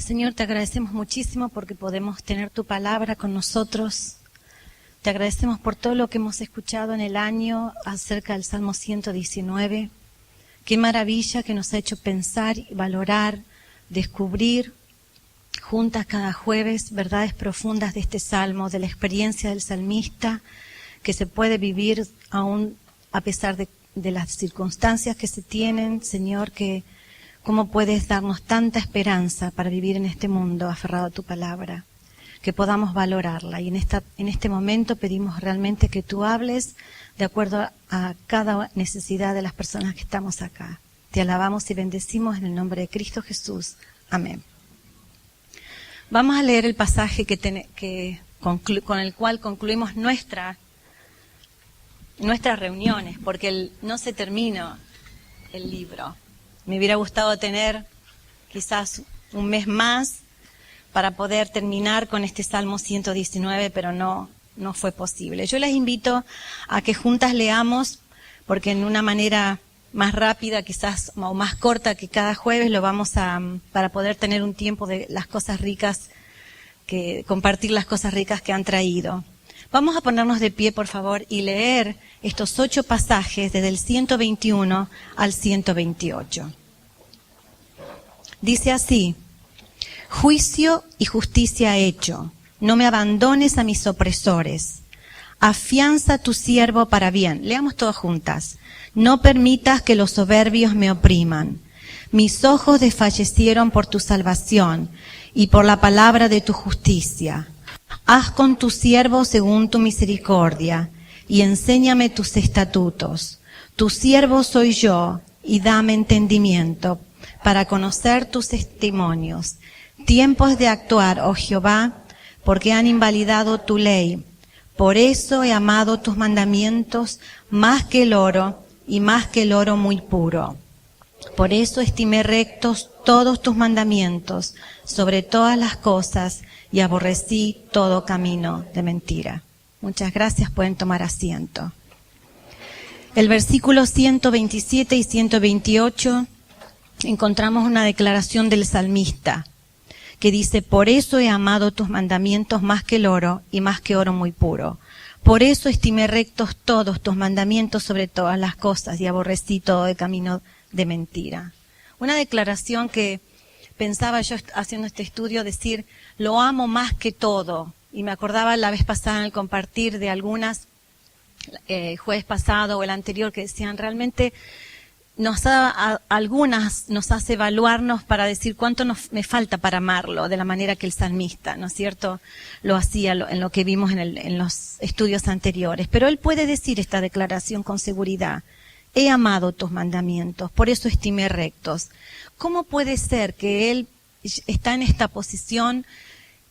Señor, te agradecemos muchísimo porque podemos tener tu palabra con nosotros. Te agradecemos por todo lo que hemos escuchado en el año acerca del Salmo 119. Qué maravilla que nos ha hecho pensar y valorar, descubrir juntas cada jueves verdades profundas de este salmo, de la experiencia del salmista, que se puede vivir aún a pesar de las circunstancias que se tienen. Señor, que cómo puedes darnos tanta esperanza para vivir en este mundo aferrado a tu palabra, que podamos valorarla. Y en este momento pedimos realmente que tú hables de acuerdo a cada necesidad de las personas que estamos acá. Te alabamos y bendecimos en el nombre de Cristo Jesús. Amén. Vamos a leer el pasaje con el cual concluimos nuestras reuniones, porque no se terminó el libro. Me hubiera gustado tener quizás un mes más para poder terminar con este Salmo 119, pero no fue posible. Yo les invito a que juntas leamos, porque en una manera más rápida quizás o más corta que cada jueves para poder tener un tiempo de las cosas ricas, compartir las cosas ricas que han traído. Vamos a ponernos de pie, por favor, y leer estos 8 pasajes desde el 121 al 128. Dice así: juicio y justicia he hecho, no me abandones a mis opresores. Afianza a tu siervo para bien. Leamos todas juntas. No permitas que los soberbios me opriman. Mis ojos desfallecieron por tu salvación y por la palabra de tu justicia. Haz con tu siervo según tu misericordia y enséñame tus estatutos. Tu siervo soy yo y dame entendimiento para conocer tus testimonios. Tiempos de actuar, oh Jehová, porque han invalidado tu ley. Por eso he amado tus mandamientos más que el oro y más que el oro muy puro. Por eso estimé rectos todos tus mandamientos sobre todas las cosas y aborrecí todo camino de mentira. Muchas gracias, pueden tomar asiento. El versículo 127 y 128 encontramos una declaración del salmista que dice: por eso he amado tus mandamientos más que el oro y más que oro muy puro. Por eso estimé rectos todos tus mandamientos sobre todas las cosas y aborrecí todo el camino de mentira. Una declaración que pensaba yo haciendo este estudio, decir, lo amo más que todo. Y me acordaba la vez pasada en el compartir de algunas, jueves pasado o el anterior, que decían, realmente algunas nos hace evaluarnos para decir cuánto me falta para amarlo, de la manera que el salmista, ¿no es cierto?, lo hacía en lo que vimos en los estudios anteriores. Pero él puede decir esta declaración con seguridad: he amado tus mandamientos, por eso estimé rectos. ¿Cómo puede ser que él está en esta posición,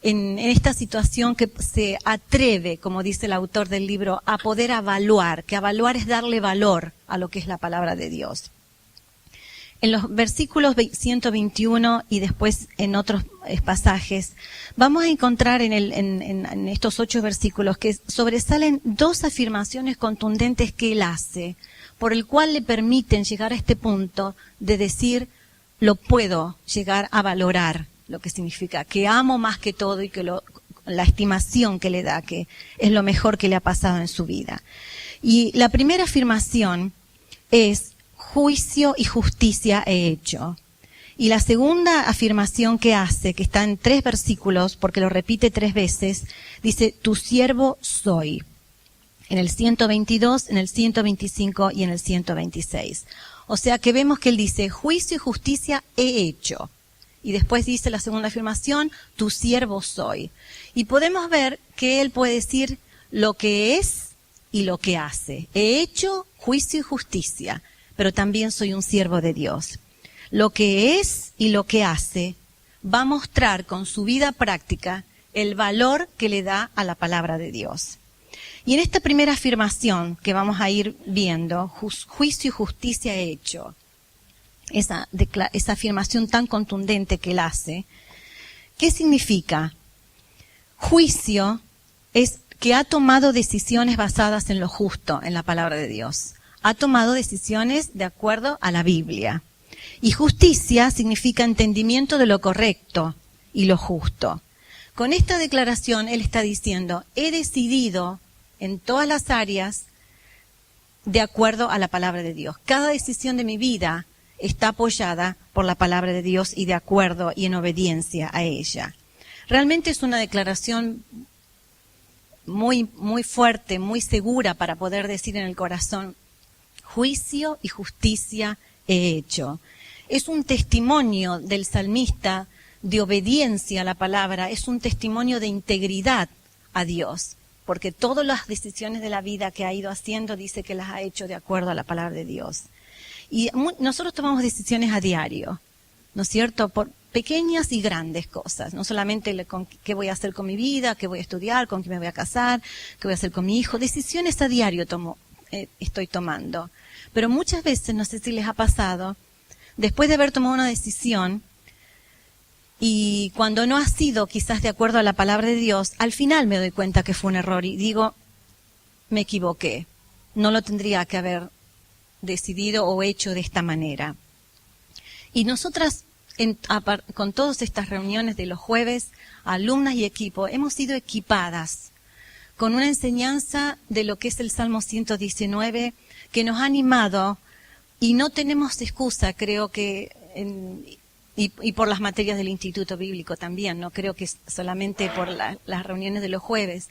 en esta situación, que se atreve, como dice el autor del libro, a poder evaluar, que evaluar es darle valor a lo que es la palabra de Dios? En los versículos 121 y después en otros pasajes, vamos a encontrar en estos 8 versículos que sobresalen 2 afirmaciones contundentes que él hace, por el cual le permiten llegar a este punto de decir, lo puedo llegar a valorar, lo que significa que amo más que todo y que la estimación que le da, que es lo mejor que le ha pasado en su vida. Y la primera afirmación es: juicio y justicia he hecho. Y la segunda afirmación que hace, que está en 3 versículos, porque lo repite 3 veces, dice, tu siervo soy. En el 122, en el 125 y en el 126. O sea que vemos que él dice, juicio y justicia he hecho. Y después dice la segunda afirmación, tu siervo soy. Y podemos ver que él puede decir lo que es y lo que hace. He hecho juicio y justicia, pero también soy un siervo de Dios. Lo que es y lo que hace va a mostrar con su vida práctica el valor que le da a la palabra de Dios. Y en esta primera afirmación que vamos a ir viendo, juicio y justicia he hecho, esa afirmación tan contundente que él hace, ¿qué significa? Juicio es que ha tomado decisiones basadas en lo justo, en la palabra de Dios. Ha tomado decisiones de acuerdo a la Biblia. Y justicia significa entendimiento de lo correcto, y lo justo. Con esta declaración él está diciendo, he decidido en todas las áreas de acuerdo a la palabra de Dios. Cada decisión de mi vida está apoyada por la palabra de Dios y de acuerdo y en obediencia a ella. Realmente es una declaración muy, muy fuerte, muy segura para poder decir en el corazón, juicio y justicia he hecho. Es un testimonio del salmista de obediencia a la palabra, es un testimonio de integridad a Dios, porque todas las decisiones de la vida que ha ido haciendo dice que las ha hecho de acuerdo a la palabra de Dios. Y nosotros tomamos decisiones a diario, ¿no es cierto?, por pequeñas y grandes cosas, no solamente qué voy a hacer con mi vida, qué voy a estudiar, con quién me voy a casar, qué voy a hacer con mi hijo, decisiones a diario estoy tomando. Pero muchas veces, no sé si les ha pasado, después de haber tomado una decisión, y cuando no ha sido quizás de acuerdo a la palabra de Dios, al final me doy cuenta que fue un error y digo, me equivoqué, no lo tendría que haber decidido o hecho de esta manera. Y nosotras, con todas estas reuniones de los jueves, alumnas y equipo, hemos sido equipadas con una enseñanza de lo que es el Salmo 119, que nos ha animado, y no tenemos excusa, creo que, y por las materias del Instituto Bíblico también, no creo que solamente por las reuniones de los jueves,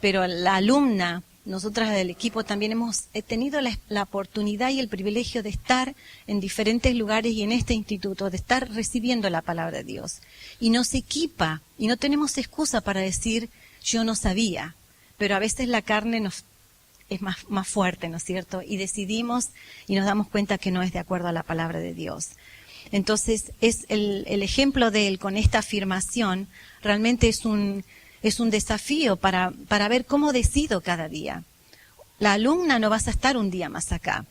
pero la alumna, nosotras del equipo también hemos tenido la oportunidad y el privilegio de estar en diferentes lugares y en este instituto, de estar recibiendo la palabra de Dios. Y nos equipa, y no tenemos excusa para decir, yo no sabía, pero a veces la carne es más fuerte, ¿no es cierto? Y decidimos y nos damos cuenta que no es de acuerdo a la palabra de Dios. Entonces, es el ejemplo de él con esta afirmación, realmente es un desafío para ver cómo decido cada día. La alumna no vas a estar un día más acá,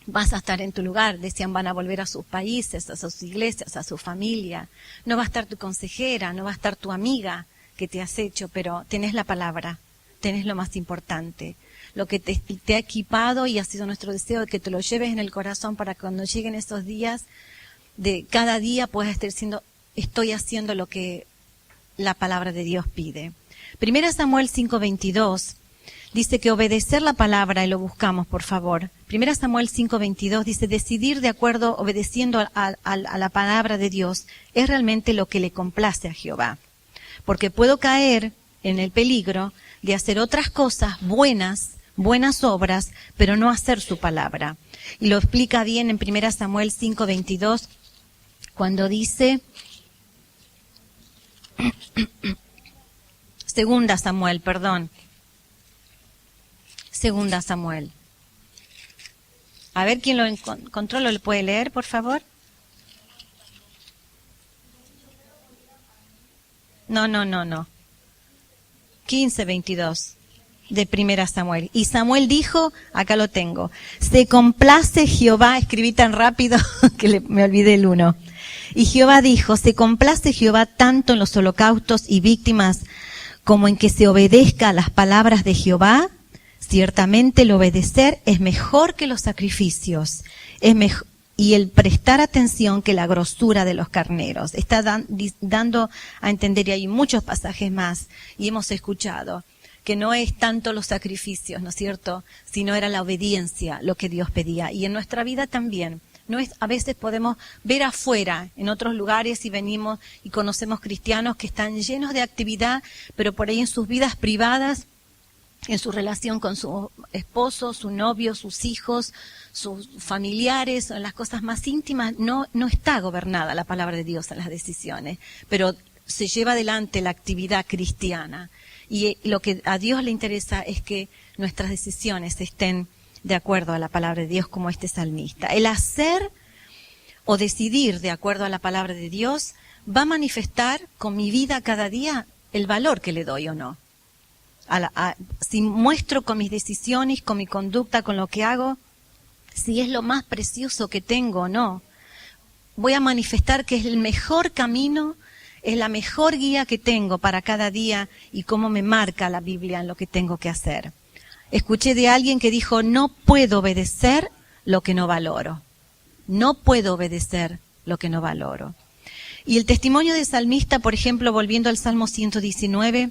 vas a estar en tu lugar, decían van a volver a sus países, a sus iglesias, a su familia, no va a estar tu consejera, no va a estar tu amiga que te has hecho, pero tenés la palabra, tenés lo más importante. Lo que te ha equipado y ha sido nuestro deseo de que te lo lleves en el corazón para que cuando lleguen esos días, de cada día puedas estar diciendo, estoy haciendo lo que la palabra de Dios pide. 1 Samuel 5:22 dice que obedecer la palabra, y lo buscamos por favor. 1 Samuel 5:22 dice, decidir de acuerdo, obedeciendo a la palabra de Dios, es realmente lo que le complace a Jehová. Porque puedo caer en el peligro de hacer otras cosas buenas obras, pero no hacer su palabra. Y lo explica bien en 1 Samuel 5:22, cuando dice, Segunda Samuel. A ver, ¿quién lo encontró? ¿Lo puede leer, por favor? No. 15:22 de 1 Samuel. Y Samuel dijo, acá lo tengo, se complace Jehová, escribí tan rápido que me olvidé el 1. Y Jehová dijo, se complace Jehová tanto en los holocaustos y víctimas como en que se obedezca a las palabras de Jehová. Ciertamente el obedecer es mejor que los sacrificios, y el prestar atención que la grosura de los carneros. Está dando a entender, y hay muchos pasajes más, y hemos escuchado, que no es tanto los sacrificios, ¿no es cierto?, sino era la obediencia lo que Dios pedía. Y en nuestra vida también. A veces podemos ver afuera, en otros lugares, y venimos y conocemos cristianos que están llenos de actividad, pero por ahí en sus vidas privadas, en su relación con su esposo, su novio, sus hijos, sus familiares, en las cosas más íntimas, no está gobernada la palabra de Dios en las decisiones, pero se lleva adelante la actividad cristiana. Y lo que a Dios le interesa es que nuestras decisiones estén de acuerdo a la palabra de Dios, como este salmista. El hacer o decidir de acuerdo a la palabra de Dios va a manifestar con mi vida cada día el valor que le doy o no. Si muestro con mis decisiones, con mi conducta, con lo que hago, si es lo más precioso que tengo o no, voy a manifestar que es el mejor camino, es la mejor guía que tengo para cada día y cómo me marca la Biblia en lo que tengo que hacer. Escuché de alguien que dijo, no puedo obedecer lo que no valoro. No puedo obedecer lo que no valoro. Y el testimonio del salmista, por ejemplo, volviendo al Salmo 119,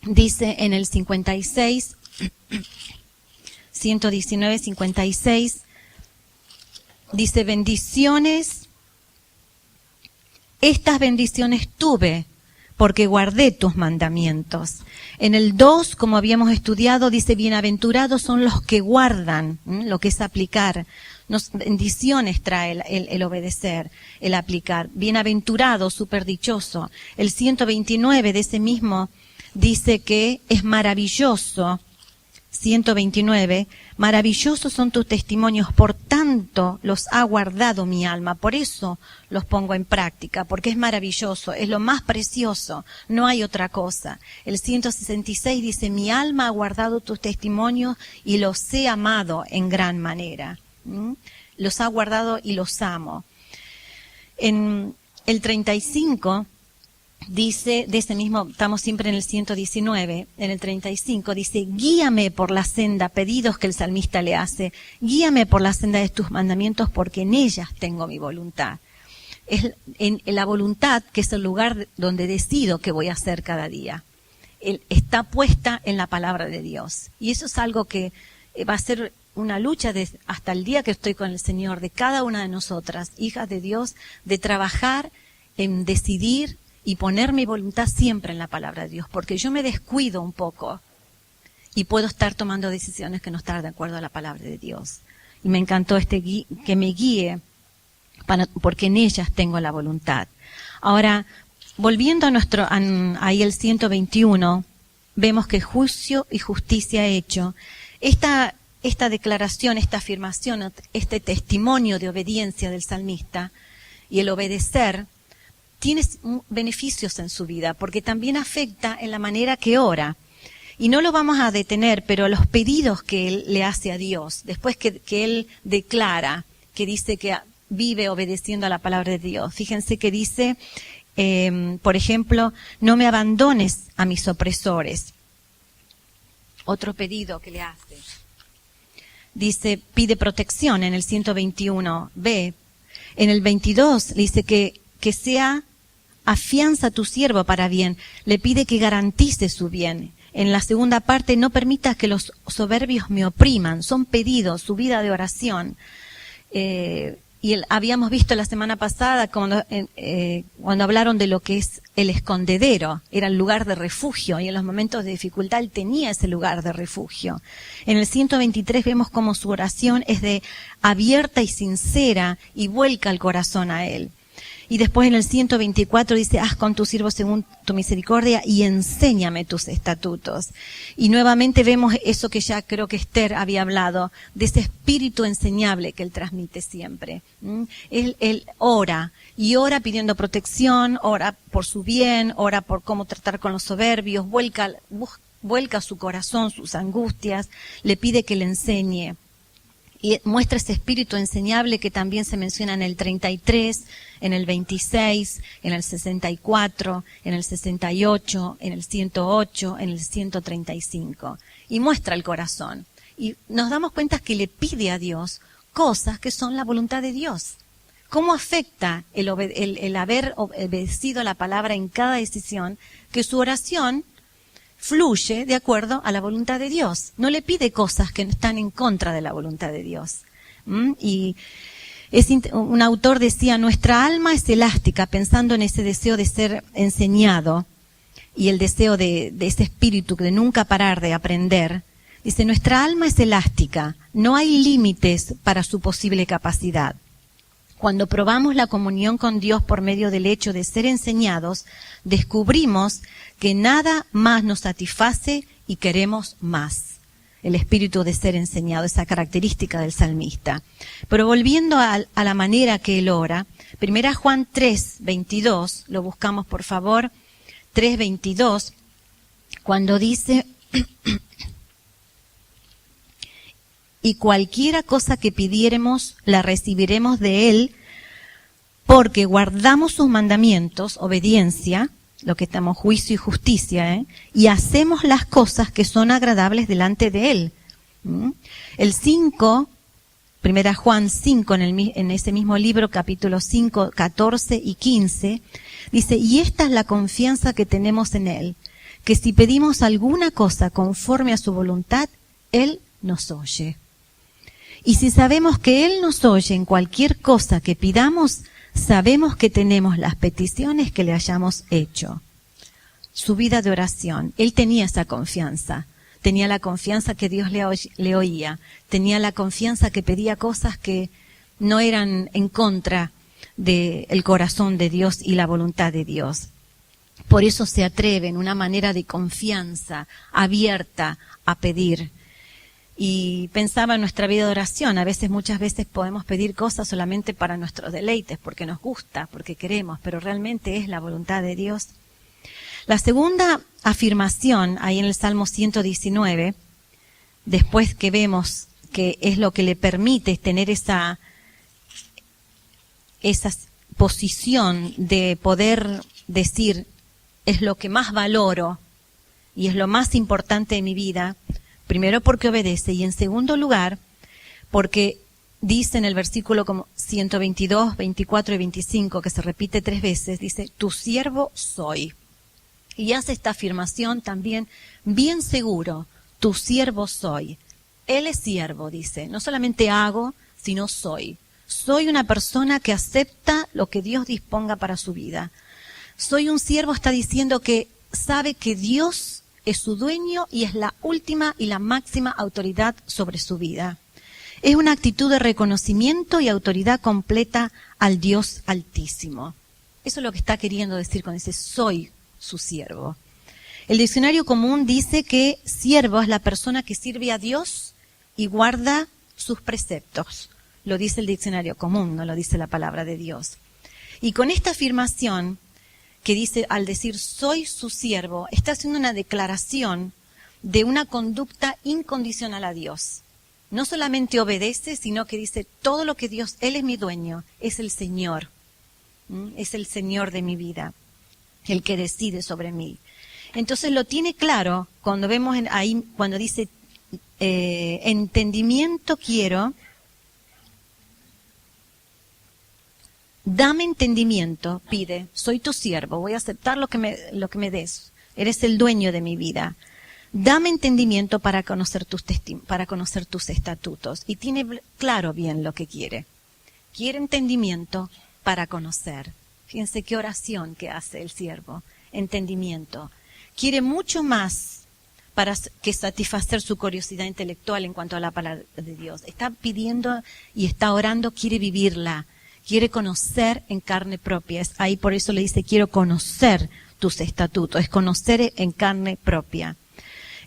dice en el 56, 119, 56, dice: bendiciones, estas bendiciones tuve porque guardé tus mandamientos. En el 2, como habíamos estudiado, dice: bienaventurados son los que guardan, lo que es aplicar. Bendiciones trae el obedecer, el aplicar. Bienaventurado, superdichoso. El 129 de ese mismo dice que es maravilloso. 129, maravillosos son tus testimonios, por tanto los ha guardado mi alma, por eso los pongo en práctica, porque es maravilloso, es lo más precioso, no hay otra cosa. El 166 dice: mi alma ha guardado tus testimonios y los he amado en gran manera. Los ha guardado y los amo. En el 35 dice, de ese mismo, estamos siempre en el 119, en el 35 dice: guíame por la senda, pedidos que el salmista le hace, guíame por la senda de tus mandamientos, porque en ellas tengo mi voluntad. Es en la voluntad, que es el lugar donde decido qué voy a hacer cada día. Está puesta en la palabra de Dios. Y eso es algo que va a ser una lucha hasta el día que estoy con el Señor, de cada una de nosotras, hijas de Dios, de trabajar en decidir y poner mi voluntad siempre en la palabra de Dios, porque yo me descuido un poco y puedo estar tomando decisiones que no están de acuerdo a la palabra de Dios. Y me encantó que me guíe, porque en ellas tengo la voluntad. Ahora, volviendo ahí el 121, vemos que juicio y justicia he hecho. Esta declaración, esta afirmación, este testimonio de obediencia del salmista y el obedecer, tiene beneficios en su vida, porque también afecta en la manera que ora. Y no lo vamos a detener, pero los pedidos que él le hace a Dios, después que él declara, que dice que vive obedeciendo a la palabra de Dios. Fíjense que dice, por ejemplo: no me abandones a mis opresores. Otro pedido que le hace. Dice, pide protección en el 121b. En el 22 dice que sea afianza a tu siervo para bien. Le pide que garantice su bien. En la segunda parte: no permitas que los soberbios me opriman. Son pedidos, su vida de oración. Habíamos visto la semana pasada cuando hablaron de lo que es el escondedero, era el lugar de refugio, y en los momentos de dificultad él tenía ese lugar de refugio. En el 123 vemos cómo su oración es abierta y sincera y vuelca el corazón a él. Y después en el 124 dice: haz con tu siervo según tu misericordia y enséñame tus estatutos. Y nuevamente vemos eso que ya creo que Esther había hablado, de ese espíritu enseñable que él transmite siempre. Él ora, y ora pidiendo protección, ora por su bien, ora por cómo tratar con los soberbios, vuelca su corazón, sus angustias, le pide que le enseñe. Y muestra ese espíritu enseñable que también se menciona en el 33, en el 26, en el 64, en el 68, en el 108, en el 135. Y muestra el corazón. Y nos damos cuenta que le pide a Dios cosas que son la voluntad de Dios. ¿Cómo afecta el haber obedecido a la palabra en cada decisión? Que su oración fluye de acuerdo a la voluntad de Dios. No le pide cosas que están en contra de la voluntad de Dios. Y un autor decía: nuestra alma es elástica, pensando en ese deseo de ser enseñado y el deseo de ese espíritu de nunca parar de aprender. Dice: nuestra alma es elástica, no hay límites para su posible capacidad. Cuando probamos la comunión con Dios por medio del hecho de ser enseñados, descubrimos que nada más nos satisface y queremos más. El espíritu de ser enseñado, esa característica del salmista. Pero volviendo a la manera que él ora, 1 Juan 3:22, lo buscamos por favor, 3:22, cuando dice: y cualquiera cosa que pidiéremos, la recibiremos de Él, porque guardamos sus mandamientos, obediencia, lo que estamos, juicio y justicia, y hacemos las cosas que son agradables delante de Él. El 5, Primera Juan 5, en ese mismo libro, capítulo 5, 14 y 15, dice, y esta es la confianza que tenemos en Él, que si pedimos alguna cosa conforme a su voluntad, Él nos oye. Y si sabemos que Él nos oye en cualquier cosa que pidamos, sabemos que tenemos las peticiones que le hayamos hecho. Su vida de oración, Él tenía esa confianza. Tenía la confianza que Dios le oía. Tenía la confianza que pedía cosas que no eran en contra del corazón de Dios y la voluntad de Dios. Por eso se atreve en una manera de confianza abierta a pedir. Y pensaba en nuestra vida de oración. Muchas veces podemos pedir cosas solamente para nuestros deleites, porque nos gusta, porque queremos, pero realmente es la voluntad de Dios. La segunda afirmación, ahí en el Salmo 119, después que vemos que es lo que le permite tener esa posición de poder decir, es lo que más valoro y es lo más importante de mi vida, primero porque obedece y en segundo lugar porque dice en el versículo como 122, 24 y 25, que se repite 3 veces, dice, tu siervo soy. Y hace esta afirmación también bien seguro, tu siervo soy. Él es siervo, dice, no solamente hago, sino soy. Soy una persona que acepta lo que Dios disponga para su vida. Soy un siervo, está diciendo que sabe que Dios es su dueño y es la última y la máxima autoridad sobre su vida. Es una actitud de reconocimiento y autoridad completa al Dios Altísimo. Eso es lo que está queriendo decir cuando dice soy su siervo. El diccionario común dice que siervo es la persona que sirve a Dios y guarda sus preceptos. Lo dice el diccionario común, no lo dice la palabra de Dios. Y con esta afirmación que dice, al decir soy su siervo, está haciendo una declaración de una conducta incondicional a Dios. No solamente obedece, sino que dice todo lo que Dios, Él es mi dueño, es el Señor. Es el Señor de mi vida, el que decide sobre mí. Entonces lo tiene claro cuando vemos ahí, cuando dice entendimiento quiero, dame entendimiento, pide, soy tu siervo, voy a aceptar lo que me des, eres el dueño de mi vida. Dame entendimiento para conocer tus estatutos. Y tiene claro bien lo que quiere. Quiere entendimiento para conocer. Fíjense qué oración que hace el siervo. Entendimiento. Quiere mucho más para que satisfacer su curiosidad intelectual en cuanto a la palabra de Dios. Está pidiendo y está orando, quiere vivirla. Quiere conocer en carne propia. Ahí por eso le dice, quiero conocer tus estatutos. Es conocer en carne propia.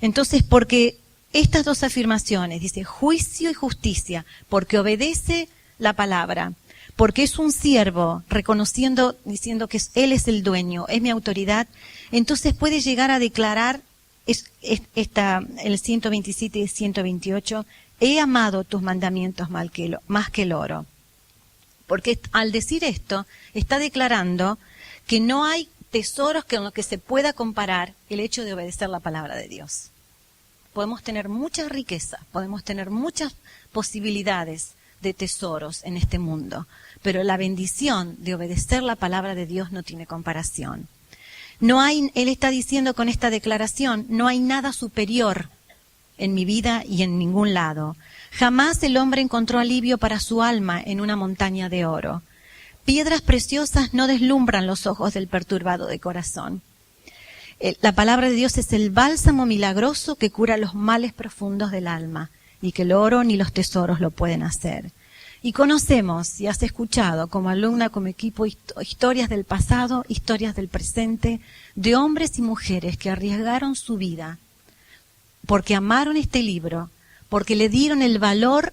Entonces, porque estas dos afirmaciones, dice juicio y justicia, porque obedece la palabra, porque es un siervo, reconociendo, diciendo que Él es el dueño, es mi autoridad, entonces puede llegar a declarar, el 127 y 128, he amado tus mandamientos más que el oro. Porque al decir esto, está declarando que no hay tesoros con los que se pueda comparar el hecho de obedecer la palabra de Dios. Podemos tener mucha riqueza, podemos tener muchas posibilidades de tesoros en este mundo, pero la bendición de obedecer la palabra de Dios no tiene comparación. Él está diciendo con esta declaración, no hay nada superior en mi vida y en ningún lado. Jamás el hombre encontró alivio para su alma en una montaña de oro. Piedras preciosas no deslumbran los ojos del perturbado de corazón. La palabra de Dios es el bálsamo milagroso que cura los males profundos del alma y que el oro ni los tesoros lo pueden hacer. Y conocemos, y has escuchado como alumna, como equipo, historias del pasado, historias del presente, de hombres y mujeres que arriesgaron su vida porque amaron este libro, porque le dieron el valor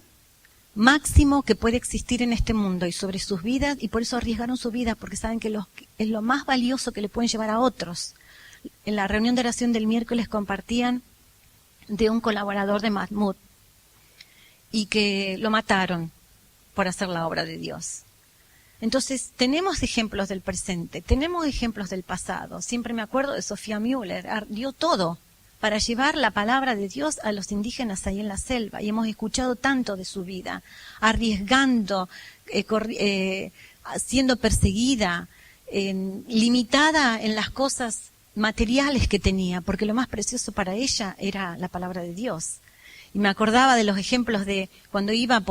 máximo que puede existir en este mundo y sobre sus vidas, y por eso arriesgaron su vida, porque saben que es lo más valioso que le pueden llevar a otros. En la reunión de oración del miércoles compartían de un colaborador de Mahmoud y que lo mataron por hacer la obra de Dios. Entonces, tenemos ejemplos del presente, tenemos ejemplos del pasado. Siempre me acuerdo de Sofía Müller, dio todo para llevar la palabra de Dios a los indígenas ahí en la selva. Y hemos escuchado tanto de su vida, arriesgando, siendo perseguida, limitada en las cosas materiales que tenía, porque lo más precioso para ella era la palabra de Dios. Y me acordaba de los ejemplos de cuando iba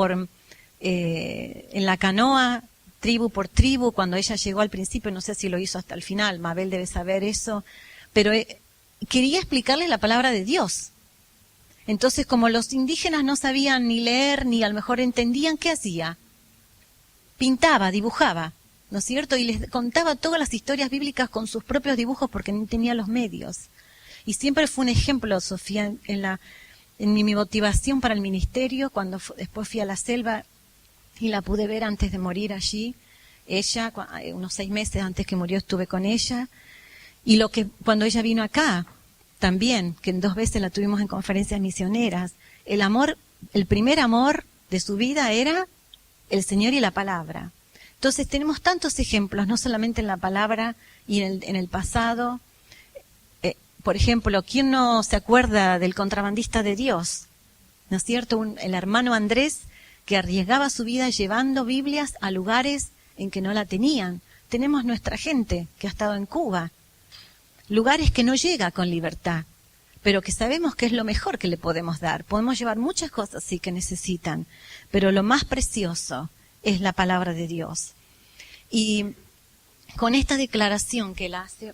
en la canoa, tribu por tribu, cuando ella llegó al principio, no sé si lo hizo hasta el final, Mabel debe saber eso, pero quería explicarle la palabra de Dios. Entonces, como los indígenas no sabían ni leer, ni a lo mejor entendían, ¿qué hacía? Pintaba, dibujaba, ¿no es cierto? Y les contaba todas las historias bíblicas con sus propios dibujos porque no tenía los medios. Y siempre fue un ejemplo, Sofía, en mi motivación para el ministerio, cuando después fui a la selva y la pude ver antes de morir allí. Ella, unos 6 meses antes que murió, estuve con ella. Y cuando ella vino acá, también, que 2 veces la tuvimos en conferencias misioneras, el primer amor de su vida era el Señor y la palabra. Entonces tenemos tantos ejemplos, no solamente en la palabra y en el pasado. Por ejemplo, ¿quién no se acuerda del contrabandista de Dios? ¿No es cierto? El hermano Andrés, que arriesgaba su vida llevando Biblias a lugares en que no la tenían. Tenemos nuestra gente que ha estado en Cuba, lugares que no llega con libertad, pero que sabemos que es lo mejor que le podemos dar. Podemos llevar muchas cosas, sí, que necesitan, pero lo más precioso es la palabra de Dios. Y con esta declaración que la hace...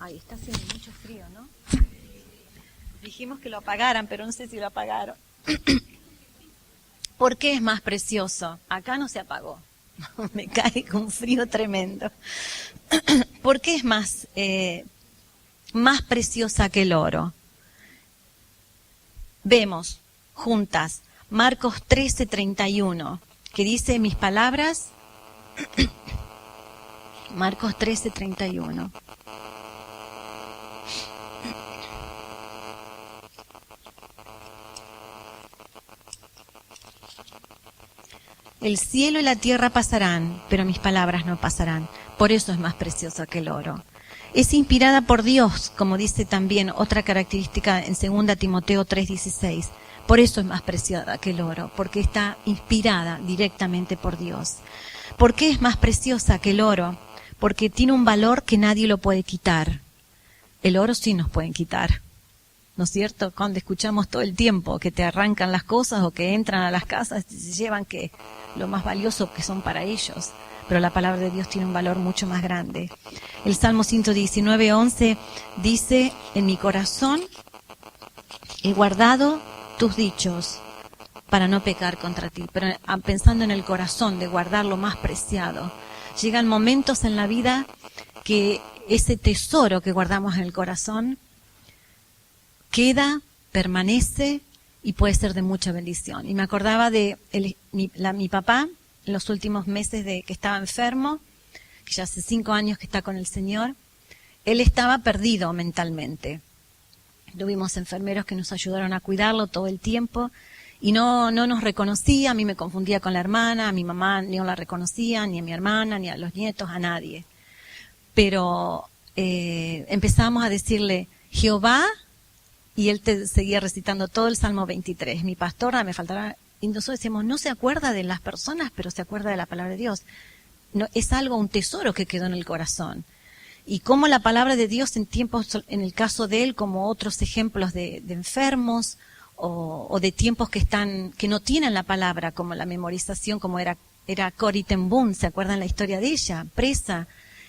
Ay, está haciendo mucho frío, ¿no? Dijimos que lo apagaran, pero no sé si lo apagaron. ¿Por qué es más precioso? Acá no se apagó. Me cae con frío tremendo. ¿Por qué es más preciosa que el oro? Vemos juntas Marcos 13:31, que dice: mis palabras. Marcos 13:31. El cielo y la tierra pasarán, pero mis palabras no pasarán. Por eso es más preciosa que el oro. Es inspirada por Dios, como dice también otra característica en 2 Timoteo 3:16. Por eso es más preciosa que el oro, porque está inspirada directamente por Dios. ¿Por qué es más preciosa que el oro? Porque tiene un valor que nadie lo puede quitar. El oro sí nos pueden quitar, ¿no es cierto? Cuando escuchamos todo el tiempo que te arrancan las cosas o que entran a las casas y se llevan lo más valioso que son para ellos. Pero la palabra de Dios tiene un valor mucho más grande. El Salmo 119:11 dice: en mi corazón he guardado tus dichos para no pecar contra ti. Pero pensando en el corazón, de guardar lo más preciado. Llegan momentos en la vida que ese tesoro que guardamos en el corazón queda, permanece y puede ser de mucha bendición. Y me acordaba de mi papá, en los últimos meses de que estaba enfermo, que ya hace 5 años que está con el Señor. Él estaba perdido mentalmente. Tuvimos enfermeros que nos ayudaron a cuidarlo todo el tiempo y no nos reconocía. A mí me confundía con la hermana, a mi mamá no la reconocía, ni a mi hermana, ni a los nietos, a nadie. Pero empezamos a decirle Jehová, y él seguía recitando todo el Salmo 23. Mi pastora, me faltará, y nosotros decíamos, no se acuerda de las personas, pero se acuerda de la palabra de Dios. No, es algo, un tesoro que quedó en el corazón. Y como la palabra de Dios en tiempos, en el caso de él, como otros ejemplos de enfermos o de tiempos que no tienen la palabra, como la memorización, como era Corrie ten Boom, ¿se acuerdan la historia de ella? Presa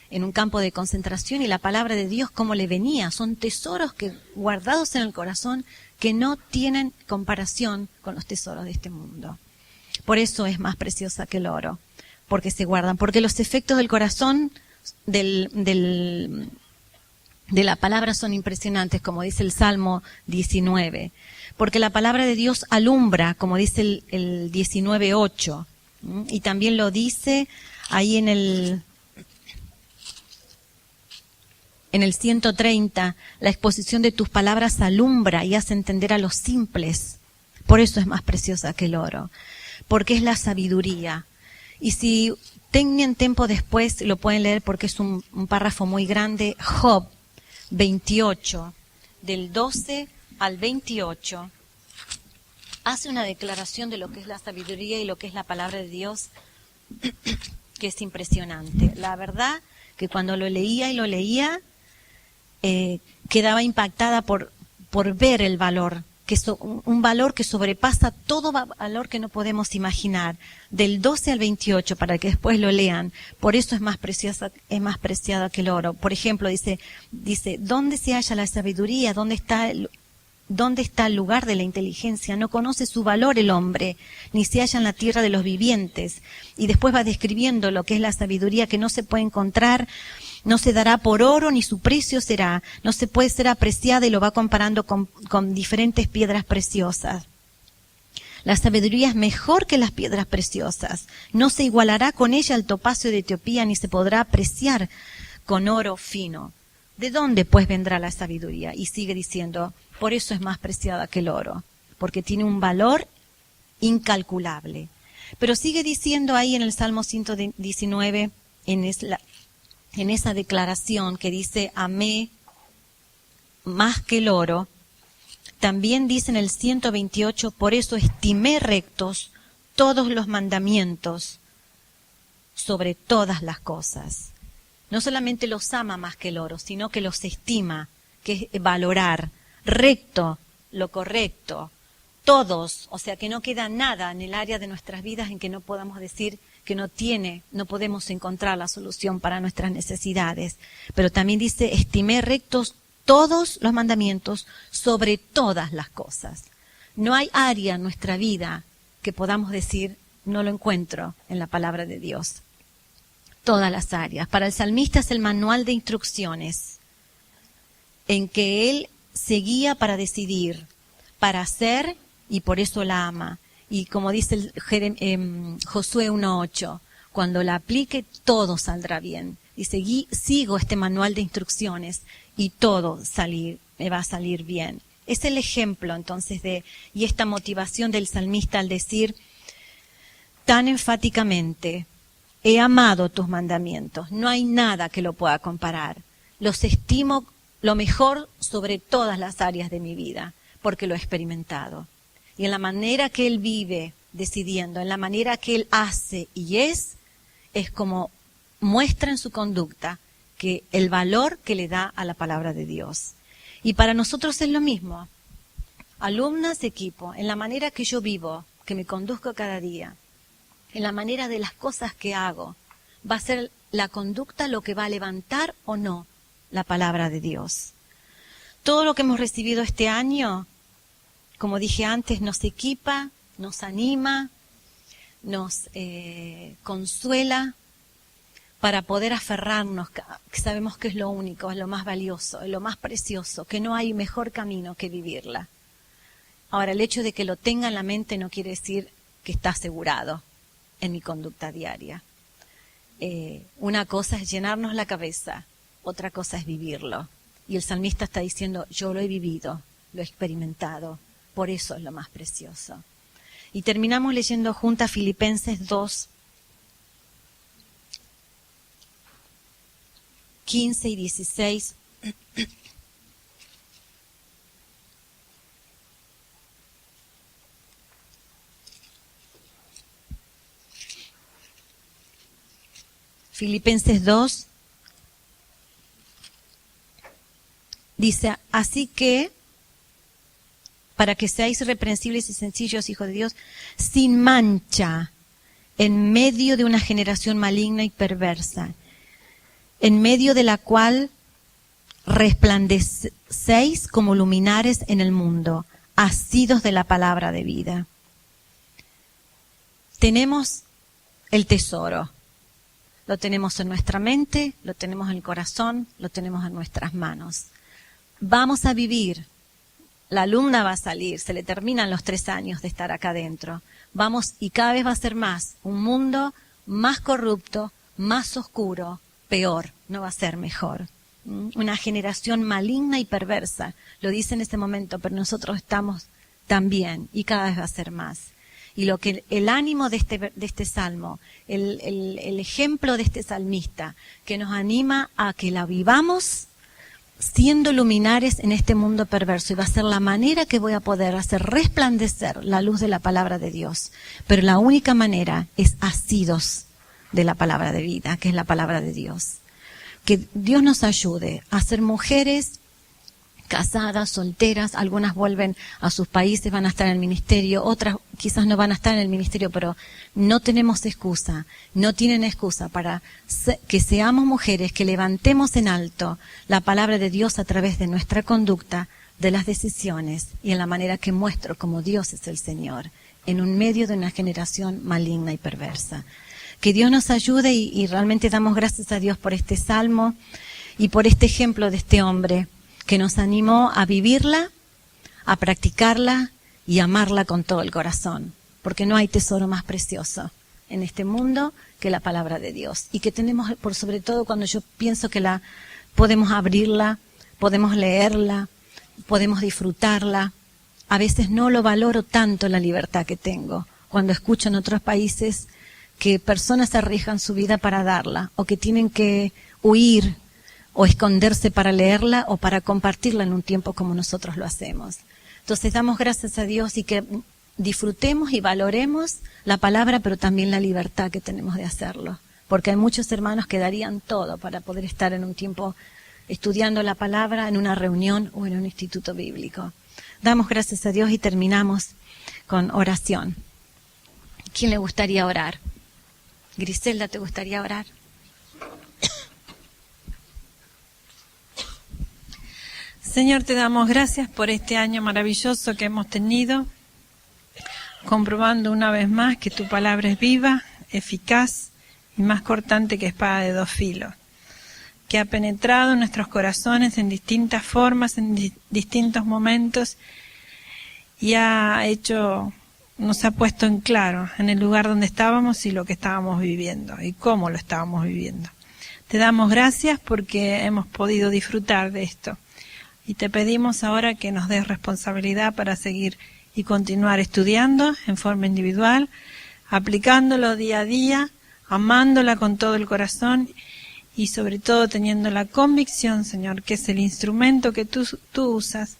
en un campo de concentración, y la palabra de Dios cómo le venía. Son tesoros que guardados en el corazón que no tienen comparación con los tesoros de este mundo. Por eso es más preciosa que el oro, porque se guardan, porque los efectos del corazón de la palabra son impresionantes, como dice el Salmo 19, porque la palabra de Dios alumbra, como dice el 19:8, y también lo dice ahí en el 130, la exposición de tus palabras alumbra y hace entender a los simples. Por eso es más preciosa que el oro, porque es la sabiduría. Y si tienen tiempo después, lo pueden leer porque es un párrafo muy grande. Job 28, del 12 al 28, hace una declaración de lo que es la sabiduría y lo que es la palabra de Dios, que es impresionante. La verdad que cuando lo leía, quedaba impactada por ver el valor, un valor que sobrepasa todo valor que no podemos imaginar, del 12 al 28, para que después lo lean. Por eso es más preciada que el oro. Por ejemplo, dice, ¿dónde se halla la sabiduría? ¿Dónde está el lugar de la inteligencia? No conoce su valor el hombre, ni se halla en la tierra de los vivientes. Y después va describiendo lo que es la sabiduría, que no se puede encontrar, no se dará por oro, ni su precio será, no se puede ser apreciada, y lo va comparando con diferentes piedras preciosas. La sabiduría es mejor que las piedras preciosas, no se igualará con ella el topacio de Etiopía, ni se podrá apreciar con oro fino. ¿De dónde pues vendrá la sabiduría? Y sigue diciendo, por eso es más preciada que el oro, porque tiene un valor incalculable. Pero sigue diciendo ahí en el Salmo 119, en esa declaración que dice, amé más que el oro, también dice en el 128, por eso estimé rectos todos los mandamientos sobre todas las cosas. No solamente los ama más que el oro, sino que los estima, que es valorar, recto, lo correcto, todos, o sea que no queda nada en el área de nuestras vidas en que no podamos decir que no podemos encontrar la solución para nuestras necesidades. Pero también dice, estimé rectos todos los mandamientos sobre todas las cosas. No hay área en nuestra vida que podamos decir, no lo encuentro en la palabra de Dios. Todas las áreas. Para el salmista es el manual de instrucciones en que él se guía para decidir, para hacer, y por eso la ama. Y como dice Josué 1:8, cuando la aplique todo saldrá bien. Dice, sigo este manual de instrucciones y todo me va a salir bien. Es el ejemplo entonces y esta motivación del salmista al decir tan enfáticamente, he amado tus mandamientos, no hay nada que lo pueda comparar. Los estimo lo mejor sobre todas las áreas de mi vida, porque lo he experimentado. Y en la manera que él vive decidiendo, en la manera que él hace y es como muestra en su conducta que el valor que le da a la palabra de Dios. Y para nosotros es lo mismo. Alumnas de equipo, en la manera que yo vivo, que me conduzco cada día, en la manera de las cosas que hago, va a ser la conducta lo que va a levantar o no la palabra de Dios. Todo lo que hemos recibido este año, como dije antes, nos equipa, nos anima, nos consuela para poder aferrarnos, que sabemos que es lo único, es lo más valioso, es lo más precioso, que no hay mejor camino que vivirla. Ahora, el hecho de que lo tenga en la mente no quiere decir que está asegurado en mi conducta diaria. Una cosa es llenarnos la cabeza, otra cosa es vivirlo. Y el salmista está diciendo, yo lo he vivido, lo he experimentado, por eso es lo más precioso. Y terminamos leyendo juntas Filipenses 2, 15 y 16. Filipenses 2 dice, así que, para que seáis irreprensibles y sencillos, hijos de Dios, sin mancha, en medio de una generación maligna y perversa, en medio de la cual resplandecéis como luminares en el mundo, asidos de la palabra de vida. Tenemos el tesoro. Lo tenemos en nuestra mente, lo tenemos en el corazón, lo tenemos en nuestras manos. Vamos a vivir. La alumna va a salir, se le terminan los 3 años de estar acá adentro. Vamos, y cada vez va a ser más, un mundo más corrupto, más oscuro, peor, no va a ser mejor. Una generación maligna y perversa, lo dice en este momento, pero nosotros estamos también, y cada vez va a ser más. Y lo que el ánimo de este salmo, el ejemplo de este salmista, que nos anima a que la vivamos siendo luminares en este mundo perverso, y va a ser la manera que voy a poder hacer resplandecer la luz de la palabra de Dios. Pero la única manera es asidos de la palabra de vida, que es la palabra de Dios. Que Dios nos ayude a ser mujeres casadas, solteras, algunas vuelven a sus países, van a estar en el ministerio, otras quizás no van a estar en el ministerio, pero no tenemos excusa, no tienen excusa para que seamos mujeres, que levantemos en alto la palabra de Dios a través de nuestra conducta, de las decisiones y en la manera que muestro como Dios es el Señor, en un medio de una generación maligna y perversa. Que Dios nos ayude y realmente damos gracias a Dios por este salmo y por este ejemplo de este hombre que nos animó a vivirla, a practicarla y a amarla con todo el corazón, porque no hay tesoro más precioso en este mundo que la palabra de Dios, y que tenemos, por sobre todo cuando yo pienso que la podemos abrirla, podemos leerla, podemos disfrutarla. A veces no lo valoro tanto la libertad que tengo cuando escucho en otros países que personas arriesgan su vida para darla, o que tienen que huir o esconderse para leerla o para compartirla en un tiempo como nosotros lo hacemos. Entonces damos gracias a Dios y que disfrutemos y valoremos la palabra, pero también la libertad que tenemos de hacerlo. Porque hay muchos hermanos que darían todo para poder estar en un tiempo estudiando la palabra, en una reunión o en un instituto bíblico. Damos gracias a Dios y terminamos con oración. ¿Quién le gustaría orar? Griselda, ¿te gustaría orar? Señor, te damos gracias por este año maravilloso que hemos tenido, comprobando una vez más que tu palabra es viva, eficaz y más cortante que espada de dos filos, que ha penetrado en nuestros corazones en distintas formas, en distintos momentos, y nos ha puesto en claro en el lugar donde estábamos y lo que estábamos viviendo y cómo lo estábamos viviendo. Te damos gracias porque hemos podido disfrutar de esto. Y te pedimos ahora que nos des responsabilidad para seguir y continuar estudiando en forma individual, aplicándolo día a día, amándola con todo el corazón y sobre todo teniendo la convicción, Señor, que es el instrumento que tú usas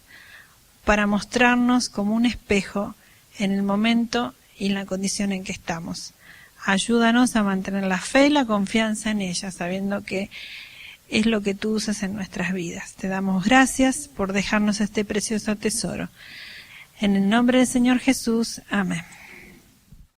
para mostrarnos como un espejo en el momento y en la condición en que estamos. Ayúdanos a mantener la fe y la confianza en ella, sabiendo que es lo que tú usas en nuestras vidas. Te damos gracias por dejarnos este precioso tesoro. En el nombre del Señor Jesús. Amén.